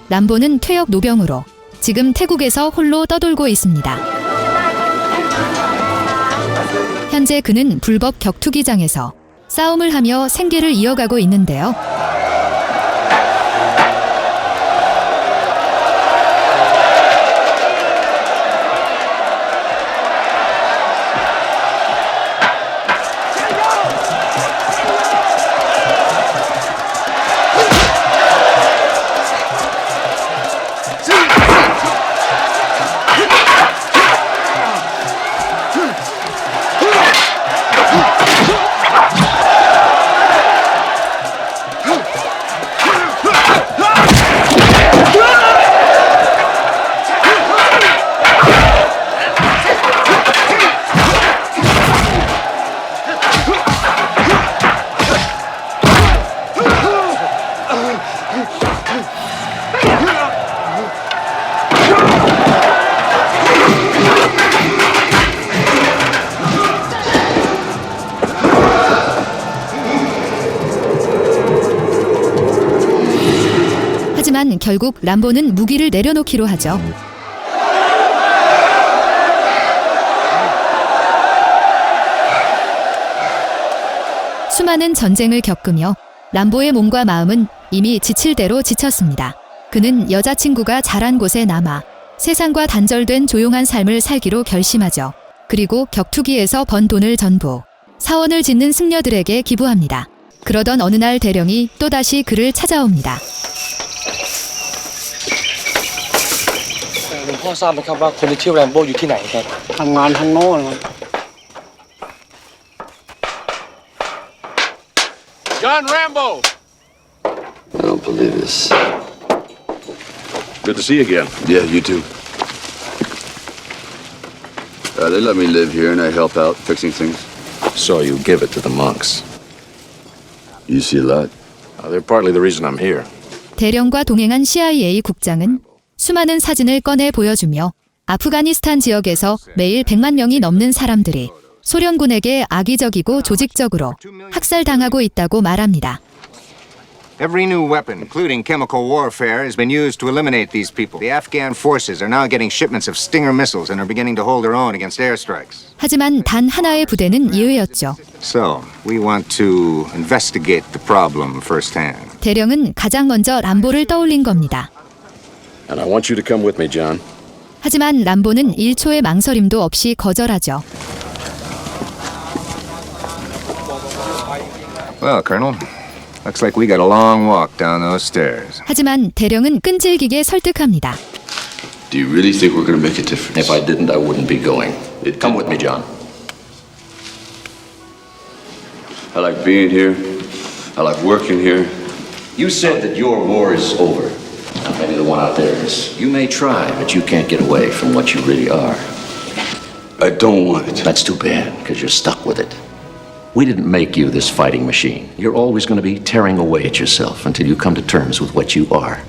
람보는 퇴역 노병으로 지금 태국에서 홀로 떠돌고 있습니다. 현재 그는 불법 격투기장에서 싸움을 하며 생계를 이어가고 있는데요. 하지만 결국 람보는 무기를 내려놓기로 하죠. 수많은 전쟁을 겪으며 람보의 몸과 마음은 이미 지칠 대로 지쳤습니다. 그는 여자친구가 자란 곳에 남아 세상과 단절된 조용한 삶을 살기로 결심하죠. 그리고 격투기에서 번 돈을 전부 사원을 짓는 승려들에게 기부합니다. 그러던 어느 날 대령이 또다시 그를 찾아옵니다. หลวงพ่อทราบไหมครับว่าคนที่ชื่อแรมโบ้อยู่ที่ไหนครับ ทำงานทางโน้น John Rambo! I don't believe this. Good to see you again. Yeah, you too. They let me live here and I help out fixing things. So you give it to the monks. You see a lot. They're partly the reason I'm here. 대령과 동행한 CIA 국장은 수많은 사진을 꺼내 보여주며 아프가니스탄 지역에서 매일 100만 명이 넘는 사람들이 소련군에게 악의적이고 조직적으로 학살당하고 있다고 말합니다. Every new weapon, including chemical warfare, has been used to eliminate these people. The Afghan forces are now getting shipments of Stinger missiles and are beginning to hold their own against airstrikes. 하지만 단 하나의 부대는 예외였죠. So, we want to investigate the problem firsthand. 대령은 가장 먼저 람보를 떠올린 겁니다. And I want you to come with me, John. 하지만 람보는 1초의 망설임도 없이 거절하죠. Well, Colonel, looks like we got a long walk down those stairs. 하지만 대령은 끈질기게 설득합니다. Do you really think we're going to make a difference? If I didn't, I wouldn't be going. Come with me, John. I like being here. I like working here. You said that your war is over. Now, maybe the one out there is. You may try, but you can't get away from what you really are. I don't want it. That's too bad, because you're stuck with it. We didn't make you this fighting machine. You're always going to be tearing away at yourself until you come to terms with what you are.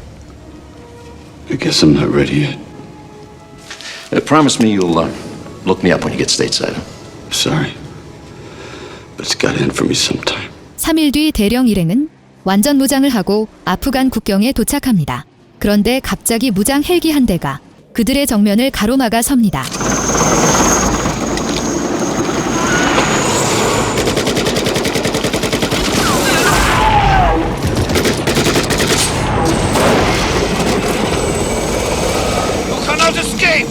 I guess I'm not ready yet. Promise me you'll look me up when you get stateside. Sorry. But it's got to end for me sometime. 3일 뒤 대령 일행은 완전 무장을 하고 아프간 국경에 도착합니다. 그런데 갑자기 무장 헬기 한 대가 그들의 정면을 가로막아 섭니다. You cannot escape!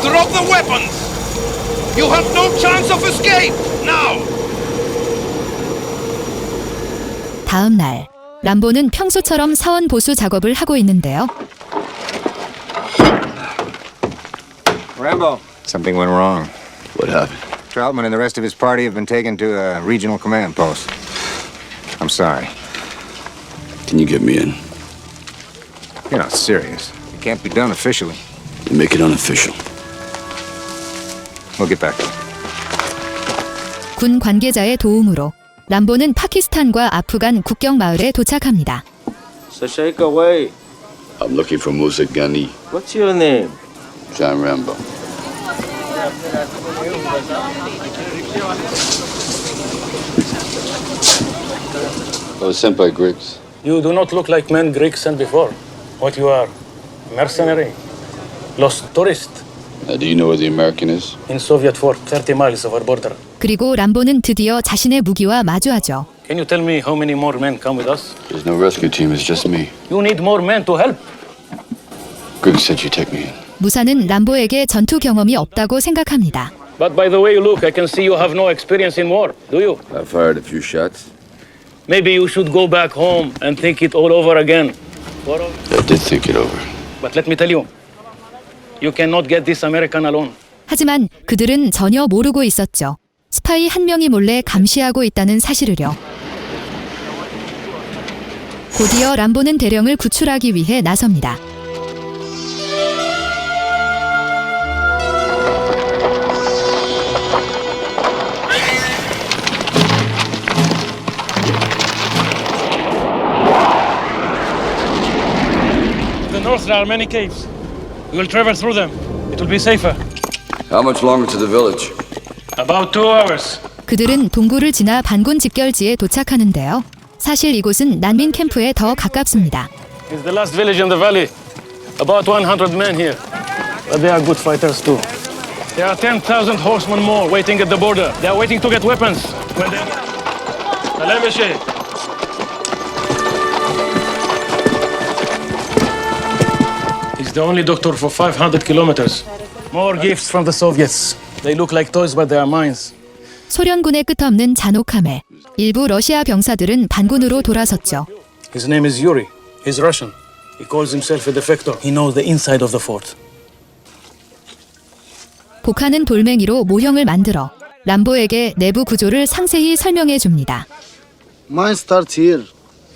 Drop the weapons! You have no chance of escape! Now! 다음 날 람보는 평소처럼 사원 보수 작업을 하고 있는데요. Rambo. Something went wrong. What happened? Troutman and the rest of his party have been taken to a regional command post. I'm sorry. Can you get me in? You're not serious. It can't be done officially. Make it unofficial. We'll get back to it. 군 관계자의 도움으로 람보는 파키스탄과 아프간 국경 마을에 도착합니다. So shake away. I'm looking for Musa Ghani. What's your name? John Rambo. I was sent by Griggs. You do not look like men Greeks sent before. What you are? Mercenary? Lost tourist? Do you know where the American is? In Soviet fort, 30 miles of our border. 그리고 람보는 드디어 자신의 무기와 마주하죠. Can you tell me how many more men come with us? There's no rescue team, it's just me. You need more men to help. Griggs said you take me in. 무사는 람보에게 전투 경험이 없다고 생각합니다. But by the way you look, I can see you have no experience in war, do you? I fired a few shots. Maybe you should go back home and think it all over again. I did think it over. But let me tell you, you cannot get this American alone. 하지만 그들은 전혀 모르고 있었죠. 스파이 한 명이 몰래 감시하고 있다는 사실을요. 곧이어 람보는 대령을 구출하기 위해 나섭니다. In the north there are many caves. We will travel through them. It will be safer. How much longer to the village? About 2 hours. 그들은 동굴을 지나 반군 집결지에 도착하는데요. 사실 이곳은 난민 캠프에 더 가깝습니다. It's the last village in the valley. About 100 men here. But they are good fighters too. There are 10,000 horsemen more waiting at the border. They are waiting to get weapons. When they... Salam, Sheikh. He's the only doctor for 500 kilometers. More gifts from the Soviets. They look like toys, but they are mines. 소련군의 끝없는 잔혹함에 일부 러시아 병사들은 반군으로 돌아섰죠. His name is Yuri. He's Russian. He calls himself a defector. He knows the inside of the fort. 복하는 돌멩이로 모형을 만들어 람보에게 내부 구조를 상세히 설명해 줍니다. Mine starts here,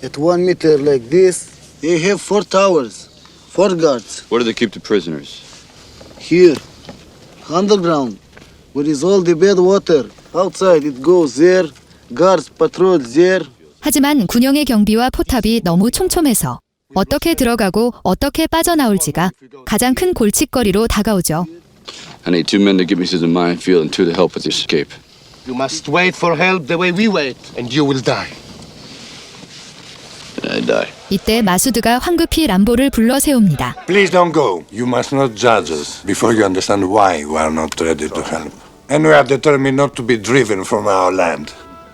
at 1 meter like this. They have 4 towers, 4 guards. Where do they keep the prisoners? Here, underground, where is all the bad water. Outside it goes there, guards patrol there. 하지만 군영의 경비와 포탑이 너무 촘촘해서 어떻게 들어가고 어떻게 빠져나올지가 가장 큰 골칫거리로 다가오죠. I need 2 men to get me through the minefield and 2 to help with the escape. You must wait for help the way we wait, and you will die. And I die. 이때 마수드가 황급히 람보를 불러 세웁니다. Please don't go. You must not judge us before you understand why we are not ready to help. And we are determined not to be driven from our land.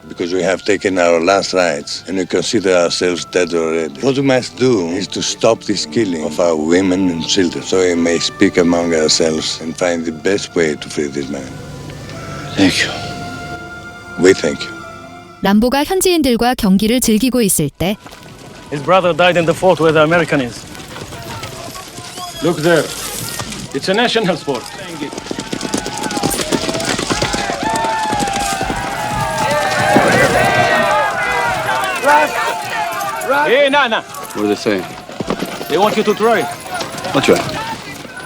Because we have taken our last rights and we consider ourselves dead already. What we must do is to stop this killing of our women and children so we may speak among ourselves and find the best way to free this man. Thank you. We thank you. 람보가 현지인들과 경기를 즐기고 있을 때 His brother died in the fort where the American is. Look there. It's a national sport. Hey, nah. What are they saying? They want you to try. I'll try.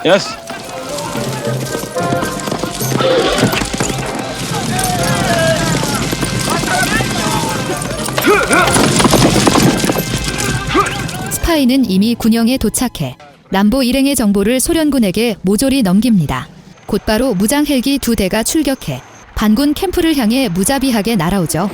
Yes? 스파이는 이미 군영에 도착해 람보 일행의 정보를 소련군에게 모조리 넘깁니다. 곧바로 무장 헬기 2대가 출격해 반군 캠프를 향해 무자비하게 날아오죠.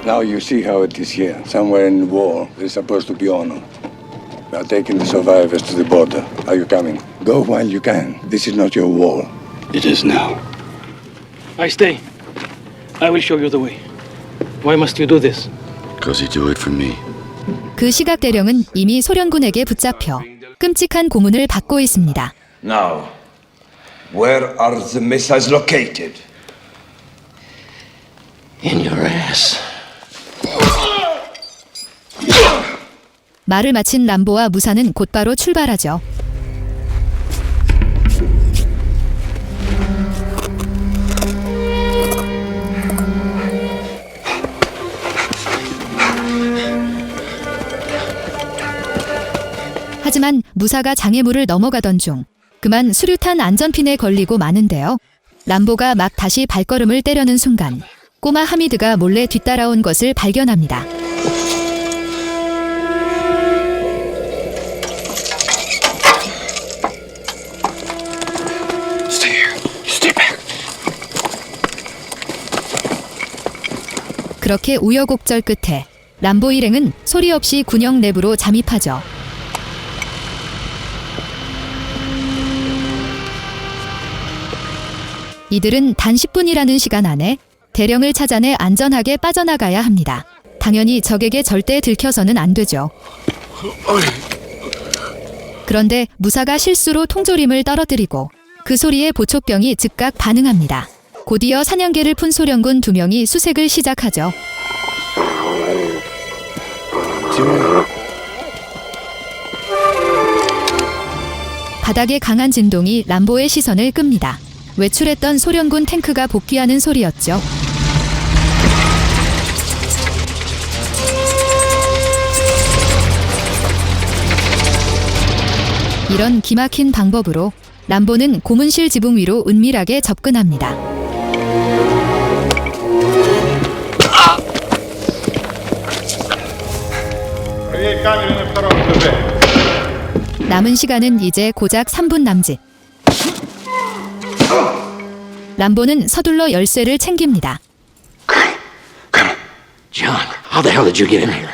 Now you see how it is here. Somewhere in the wall, there's supposed to be honor. We are taking the survivors to the border. Are you coming? Go while you can. This is not your wall. It is now. I stay. I will show you the way. Why must you do this? Because you do it for me. 그 시각 대령은 이미 소련군에게 붙잡혀 끔찍한 고문을 받고 있습니다. Now, where are the missiles located? In your ass. 말을 마친 람보와 무사는 곧바로 출발하죠. 하지만 무사가 장애물을 넘어가던 중 그만 수류탄 안전핀에 걸리고 마는데요. 람보가 막 다시 발걸음을 떼려는 순간 꼬마 하미드가 몰래 뒤따라온 것을 발견합니다. Stay here. Stay back. 그렇게 우여곡절 끝에 람보 일행은 소리 없이 군영 내부로 잠입하죠. 이들은 단 10분이라는 시간 안에 대령을 찾아내 안전하게 빠져나가야 합니다. 당연히 적에게 절대 들켜서는 안 되죠. 그런데 무사가 실수로 통조림을 떨어뜨리고 그 소리에 보초병이 즉각 반응합니다. 곧이어 사냥개를 푼 소련군 2명이 수색을 시작하죠. 바닥의 강한 진동이 람보의 시선을 끕니다. 외출했던 소련군 탱크가 복귀하는 소리였죠. 이런 기막힌 방법으로 람보는 고문실 지붕 위로 은밀하게 접근합니다. 남은 시간은 이제 고작 3분 남짓. 람보는 서둘러 열쇠를 챙깁니다. John, how the hell did you get in here?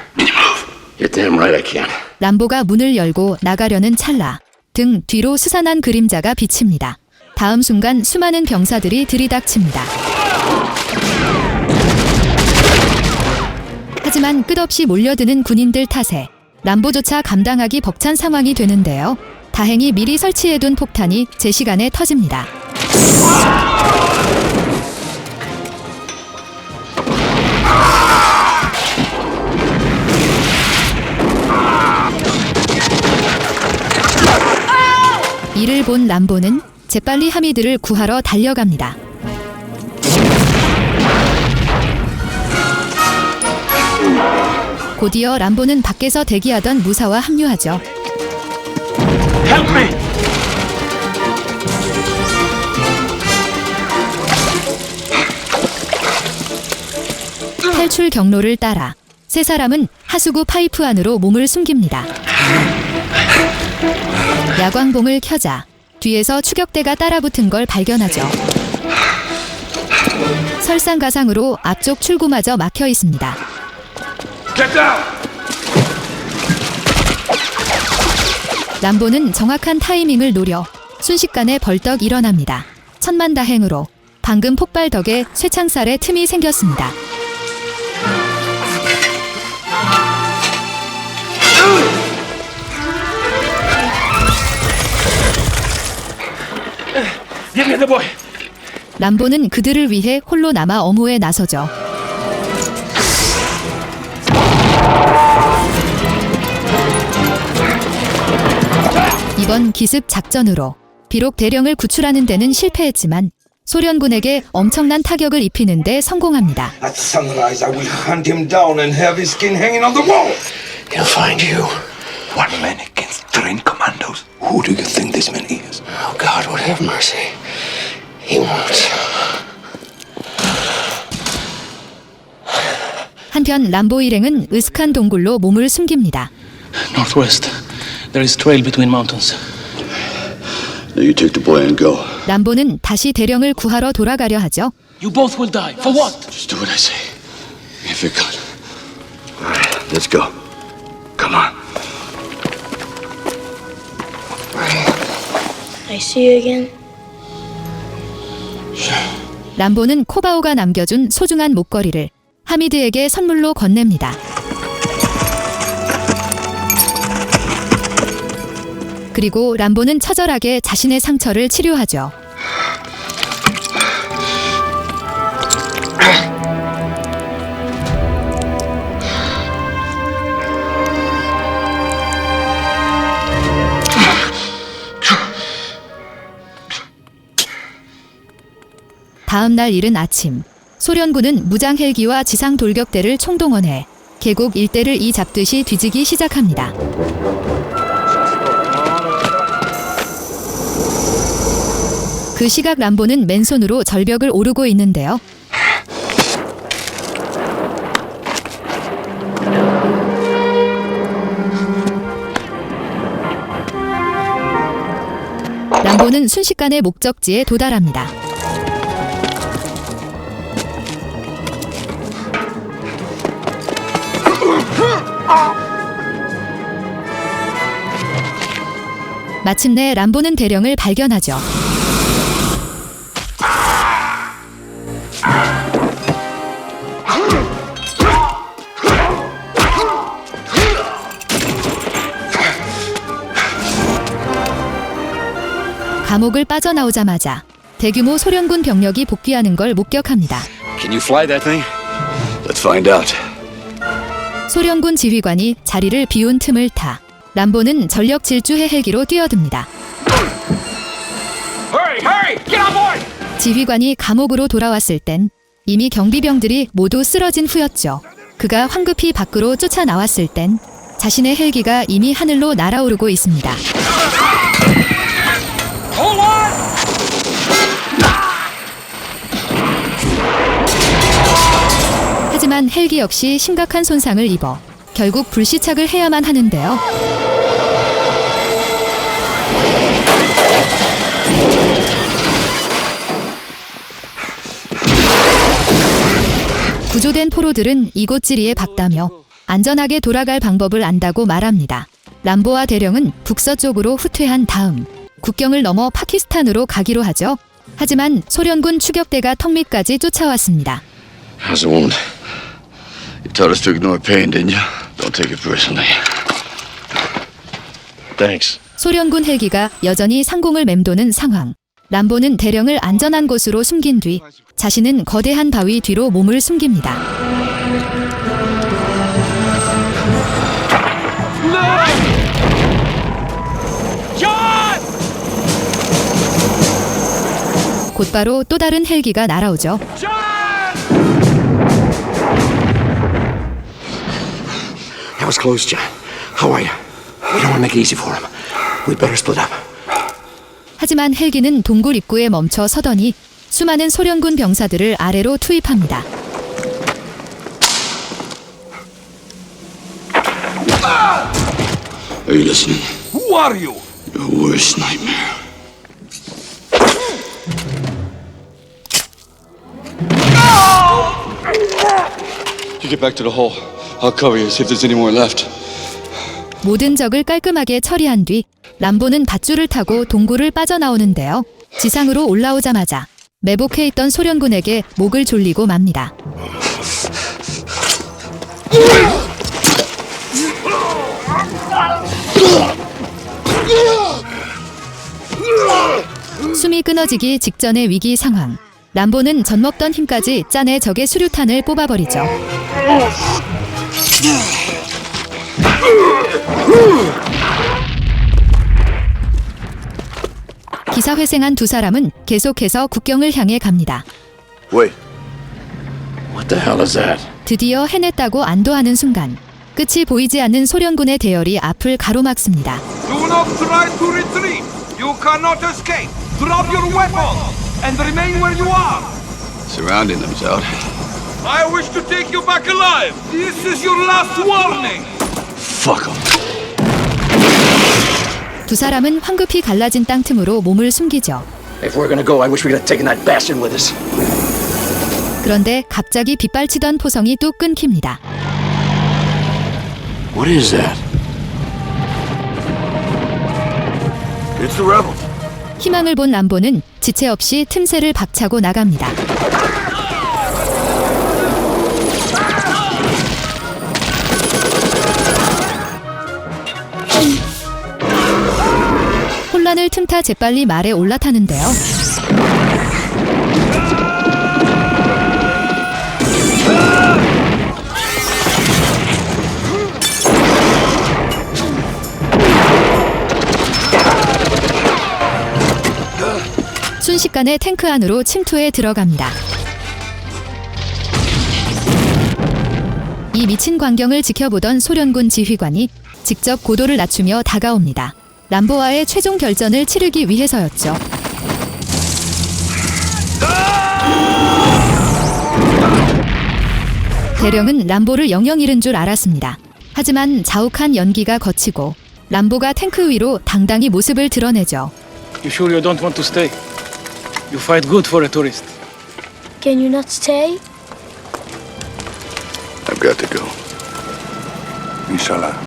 You're damn right I can't. 람보가 문을 열고 나가려는 찰나 등 뒤로 스산한 그림자가 비칩니다. 다음 순간 수많은 병사들이 들이닥칩니다. 하지만 끝없이 몰려드는 군인들 탓에 람보조차 감당하기 벅찬 상황이 되는데요. 다행히 미리 설치해둔 폭탄이 제 시간에 터집니다. 이를 본 람보는 재빨리 하미드를 구하러 달려갑니다. 곧이어 람보는 밖에서 대기하던 무사와 합류하죠. Help me! 탈출 경로를 따라 세 사람은 하수구 파이프 안으로 몸을 숨깁니다. 야광봉을 켜자 뒤에서 추격대가 따라붙은 걸 발견하죠. 설상가상으로 앞쪽 출구마저 막혀 있습니다. Get down! 람보는 정확한 타이밍을 노려 순식간에 벌떡 일어납니다. 천만다행으로 방금 폭발 덕에 쇠창살에 틈이 생겼습니다. Give me the boy! 람보는 그들을 위해 홀로 남아 엄호에 나서죠. 이번 기습 작전으로 비록 대령을 구출하는 데는 실패했지만 소련군에게 엄청난 타격을 입히는 데 성공합니다. At sunrise, I will hunt him down and have his skin hanging on the wall. He'll find you. One man against trained commandos. Who do you think this man is? Oh, God would have mercy. He won't. 한편 람보 일행은 으슥한 동굴로 몸을 숨깁니다. Northwest. There is trail between mountains. Now you take the boy and go. 람보는 다시 대령을 구하러 돌아가려 하죠. You both will die. For what? Just do what I say. If you can. All right, let's go. Come on. I see you again. 람보는 코바오가 남겨준 소중한 목걸이를 하미드에게 선물로 건넵니다. 그리고 람보는 처절하게 자신의 상처를 치료하죠. 다음 날 이른 아침, 소련군은 무장 헬기와 지상 돌격대를 총동원해 계곡 일대를 이 잡듯이 뒤지기 시작합니다. 그 시각 람보는 맨손으로 절벽을 오르고 있는데요. 람보는 순식간에 목적지에 도달합니다. 마침내 람보는 대령을 발견하죠. 감옥을 빠져나오자마자 대규모 소련군 병력이 복귀하는 걸 목격합니다. Can you fly that thing? Let's find out. 소련군 지휘관이 자리를 비운 틈을 타 람보는 전력 질주해 헬기로 뛰어듭니다. Hurry, hurry! Get on board! 지휘관이 감옥으로 돌아왔을 땐 이미 경비병들이 모두 쓰러진 후였죠. 그가 황급히 밖으로 쫓아나왔을 땐 자신의 헬기가 이미 하늘로 날아오르고 있습니다. Hold on! 하지만 헬기 역시 심각한 손상을 입어 결국 불시착을 해야만 하는데요. 구조된 포로들은 이곳 지리에 박다며 안전하게 돌아갈 방법을 안다고 말합니다. 람보와 대령은 북서쪽으로 후퇴한 다음 국경을 넘어 파키스탄으로 가기로 하죠. 하지만 소련군 추격대가 턱 밑까지 쫓아왔습니다. How's the wound? You told us to ignore pain, didn't you? Don't take it personally. Thanks. 소련군 헬기가 여전히 상공을 맴도는 상황. 람보는 대령을 안전한 곳으로 숨긴 뒤 자신은 거대한 바위 뒤로 몸을 숨깁니다. 곧바로 또 다른 헬기가 날아오죠. That was close, John. How are you? We don't want to make it easy for him. We'd better split up. 하지만 헬기는 동굴 입구에 멈춰 서더니 수많은 소련군 병사들을 아래로 투입합니다. Are you listening? Who are you? Your worst nightmare. You get back to the hole. I'll cover you, see if there's any more left. 모든 적을 깔끔하게 처리한 뒤 람보는 밧줄을 타고 동굴을 빠져나오는데요. 지상으로 올라오자마자 매복해 있던 소련군에게 목을 졸리고 맙니다. 숨이 끊어지기 직전의 위기 상황. 람보는 젖먹던 힘까지 짠해 적의 수류탄을 뽑아버리죠. 기사회생한 두 사람은 계속해서 국경을 향해 갑니다. Wait. What the hell is that? 드디어 해냈다고 안도하는 순간 끝이 보이지 않는 소련군의 대열이 앞을 가로막습니다. Do not try to retreat! You cannot escape! Drop your weapons and remain where you are! Surrounding them's out. I wish to take you back alive! This is your last warning! Fuck them. 두 사람은 황급히 갈라진 땅 틈으로 몸을 숨기죠. If we're gonna go, I wish we could have taken that bastard with us. 그런데 갑자기 빗발치던 포성이 뚝 끊깁니다. What is that? It's the rebels. 희망을 본 람보는 지체 없이 틈새를 박차고 나갑니다. 혼란을 틈타 재빨리 말에 올라타는데요. 순식간에 탱크 안으로 침투해 들어갑니다. 이 미친 광경을 지켜보던 소련군 지휘관이 직접 고도를 낮추며 다가옵니다. 람보와의 최종 결전을 치르기 위해서였죠. 대령은 람보를 영영 잃은 줄 알았습니다. 하지만 자욱한 연기가 거치고 람보가 탱크 위로 당당히 모습을 드러내죠. You sure you don't want to stay? You fight good for a tourist. Can you not stay? I've got to go. Inshallah.